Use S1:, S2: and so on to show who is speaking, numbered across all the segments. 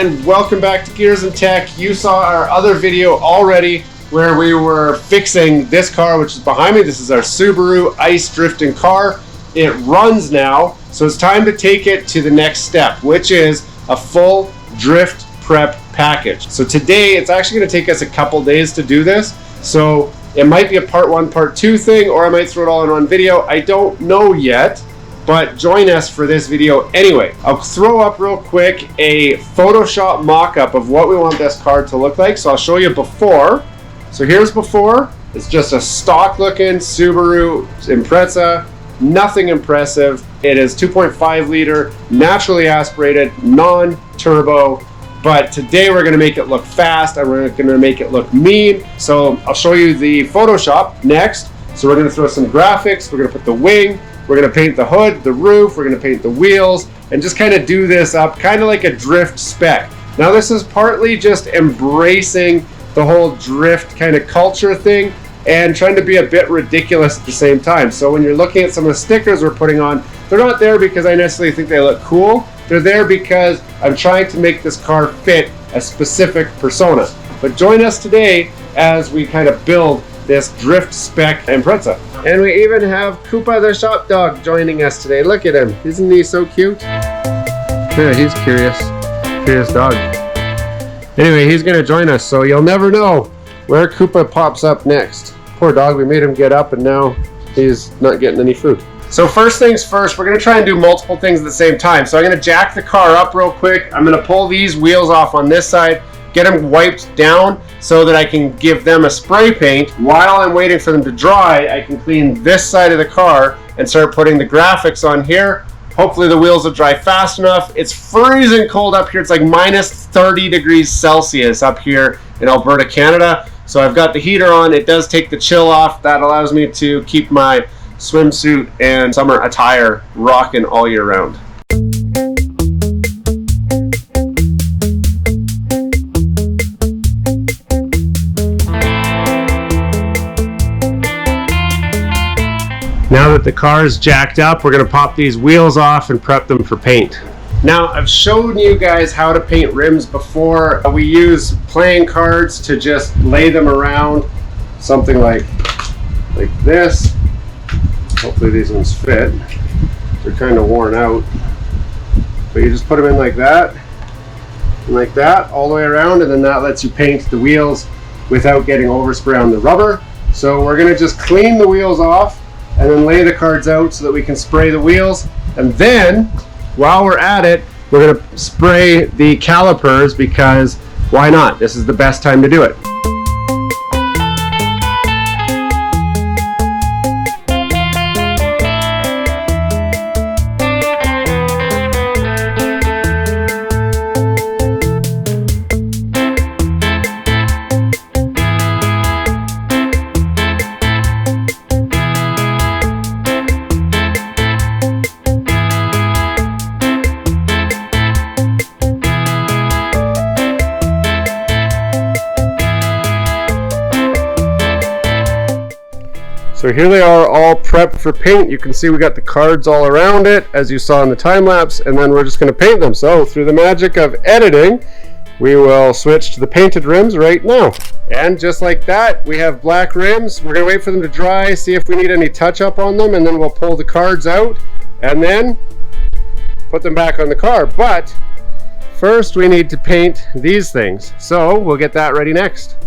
S1: and welcome back to Gears and Tech. You saw our other video already where we were fixing this car, which is behind me. This is our Subaru ice drifting car. It runs now, so it's time to take it to the next step, which is a full drift prep package. So today it's actually going to take us a couple days to do this, so it might be a part 1 part 2 thing, or I might throw it all in one video. I don't know yet, but join us for this video anyway. I'll throw up real quick a Photoshop mock-up of what we want this car to look like. So I'll show you before. So here's before. It's just a stock looking Subaru Impreza. Nothing impressive. It is 2.5 liter, naturally aspirated, non-turbo. But today we're gonna make it look fast and we're gonna make it look mean. So I'll show you the Photoshop next. So we're gonna throw some graphics. We're gonna put the wing. We're gonna paint the hood, the roof. We're gonna paint the wheels and just kind of do this up kind of like a drift spec. Now this is partly just embracing the whole drift kind of culture thing and trying to be a bit ridiculous at the same time. So when you're looking at some of the stickers we're putting on, they're not there because I necessarily think they look cool. They're there because I'm trying to make this car fit a specific persona. But join us today as we kind of build this drift spec Impreza. And we even have Koopa the shop dog joining us today. Look at him. Isn't he so cute? Yeah, he's curious. Curious dog. Anyway, he's going to join us, so you'll never know where Koopa pops up next. Poor dog, we made him get up and now he's not getting any food. So first things first, we're going to try and do multiple things at the same time. So I'm going to jack the car up real quick. I'm going to pull these wheels off on this side, get them wiped down so that I can give them a spray paint. While I'm waiting for them to dry, I can clean this side of the car and start putting the graphics on here. Hopefully the wheels will dry fast enough. It's freezing cold up here. It's like minus 30 degrees Celsius up here in Alberta, Canada. So I've got the heater on. It does take the chill off. That allows me to keep my swimsuit and summer attire rocking all year round. Now that the car is jacked up, we're going to pop these wheels off and prep them for paint. Now, I've shown you guys how to paint rims before. We use playing cards to just lay them around, something like this. Hopefully these ones fit. They're kind of worn out. But you just put them in like that, and like that, all the way around, and then that lets you paint the wheels without getting overspray on the rubber. So we're going to just clean the wheels off and then lay the cards out so that we can spray the wheels. And then, while we're at it, we're going to spray the calipers because why not? This is the best time to do it. So here they are all prepped for paint. You can see we got the cards all around it, as you saw in the time lapse, and then we're just going to paint them. So through the magic of editing, we will switch to the painted rims right now. And just like that, we have black rims. We're going to wait for them to dry, see if we need any touch up on them, and then we'll pull the cards out and then put them back on the car. But first we need to paint these things. So we'll get that ready next.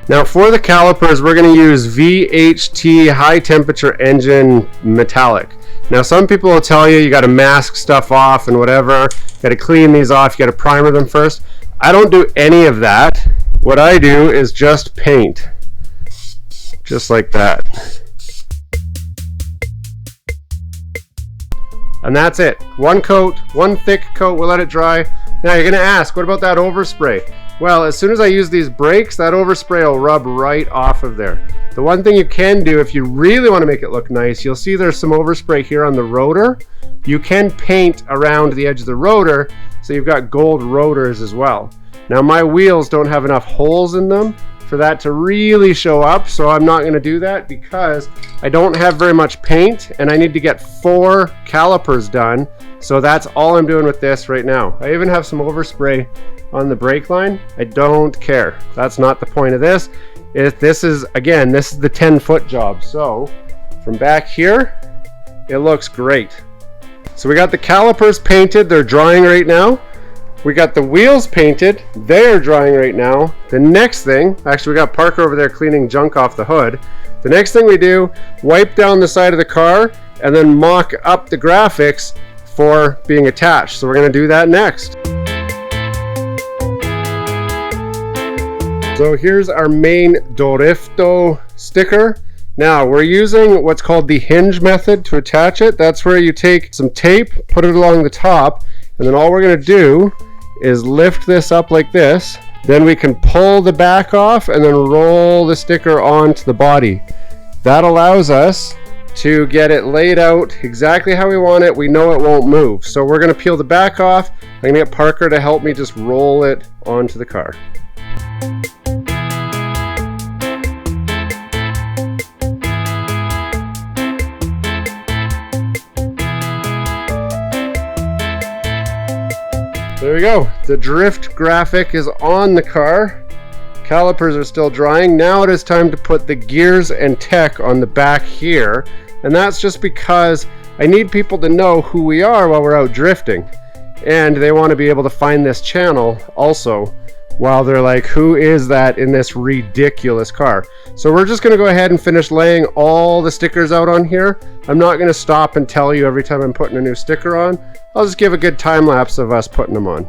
S1: Now for the calipers, we're going to use VHT high temperature engine metallic. Now some people will tell you got to mask stuff off and whatever, got to clean these off, you got to primer them first. I don't do any of that. What I do is just paint, just like that. And that's it. One coat, one thick coat, we'll let it dry. Now you're going to ask, what about that overspray? Well, as soon as I use these brakes, that overspray will rub right off of there. The one thing you can do if you really want to make it look nice, you'll see there's some overspray here on the rotor. You can paint around the edge of the rotor, so you've got gold rotors as well. Now my wheels don't have enough holes in them for that to really show up, so I'm not going to do that because I don't have very much paint and I need to get 4 calipers done. So that's all I'm doing with this right now. I even have some overspray on the brake line. I don't care. That's not the point of this. This is the 10-foot job. So from back here, it looks great. So we got the calipers painted. They're drying right now. We got the wheels painted. They're drying right now. The next thing, actually we got Parker over there cleaning junk off the hood. The next thing we do, wipe down the side of the car and then mock up the graphics for being attached. So we're gonna do that next. So here's our main Dorifto sticker. Now we're using what's called the hinge method to attach it. That's where you take some tape, put it along the top, and then all we're gonna do is lift this up like this. Then we can pull the back off and then roll the sticker onto the body. That allows us to get it laid out exactly how we want it. We know it won't move. So we're gonna peel the back off. I'm gonna get Parker to help me just roll it onto the car. There we go. The drift graphic is on the car. Calipers are still drying. Now it is time to put the gears and tech on the back here. And that's just because I need people to know who we are while we're out drifting. And they want to be able to find this channel also while they're like, who is that in this ridiculous car? So we're just going to go ahead and finish laying all the stickers out on here. I'm not going to stop and tell you every time I'm putting a new sticker on. I'll just give a good time lapse of us putting them on.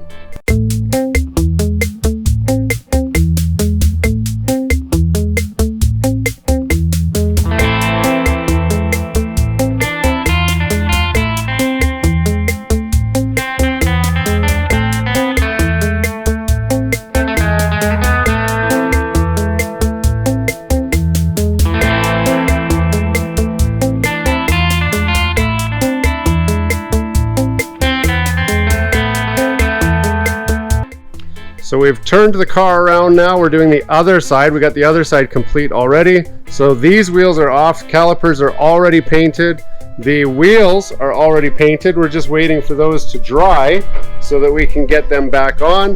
S1: So we've turned the car around now. We're doing the other side. We got the other side complete already. So these wheels are off. Calipers are already painted. The wheels are already painted. We're just waiting for those to dry so that we can get them back on.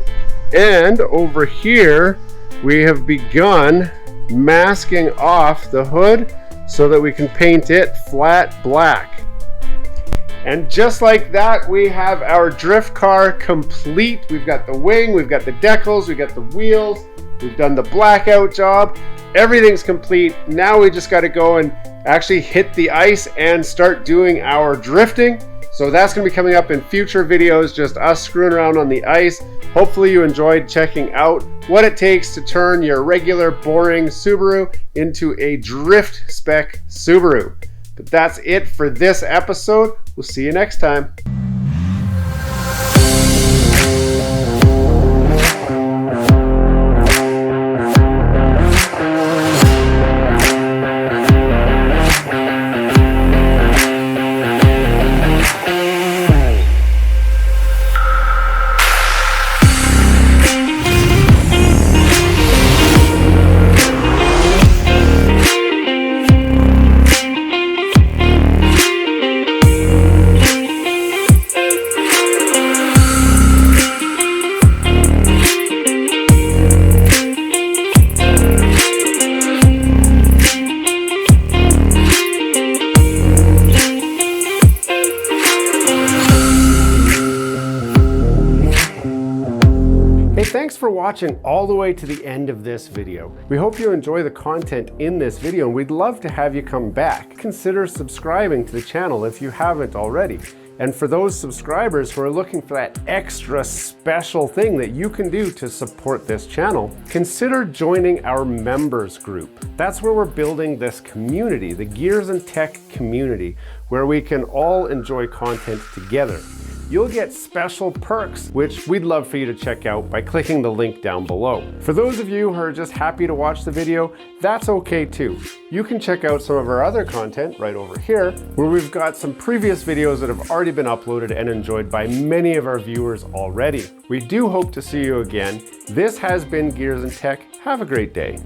S1: And over here, we have begun masking off the hood so that we can paint it flat black. And just like that, we have our drift car complete. We've got the wing, we've got the decals, we've got the wheels, we've done the blackout job. Everything's complete. Now we just got to go and actually hit the ice and start doing our drifting. So that's going to be coming up in future videos, just us screwing around on the ice. Hopefully you enjoyed checking out what it takes to turn your regular boring Subaru into a drift spec Subaru. But that's it for this episode. We'll see you next time. Thanks for watching all the way to the end of this video. We hope you enjoy the content in this video and we'd love to have you come back. Consider subscribing to the channel if you haven't already. And for those subscribers who are looking for that extra special thing that you can do to support this channel, consider joining our members group. That's where we're building this community, the Gears and Tech community, where we can all enjoy content together. you'll get special perks, which we'd love for you to check out by clicking the link down below. For those of you who are just happy to watch the video, that's okay too. You can check out some of our other content right over here, where we've got some previous videos that have already been uploaded and enjoyed by many of our viewers already. We do hope to see you again. This has been Gears and Tech. Have a great day.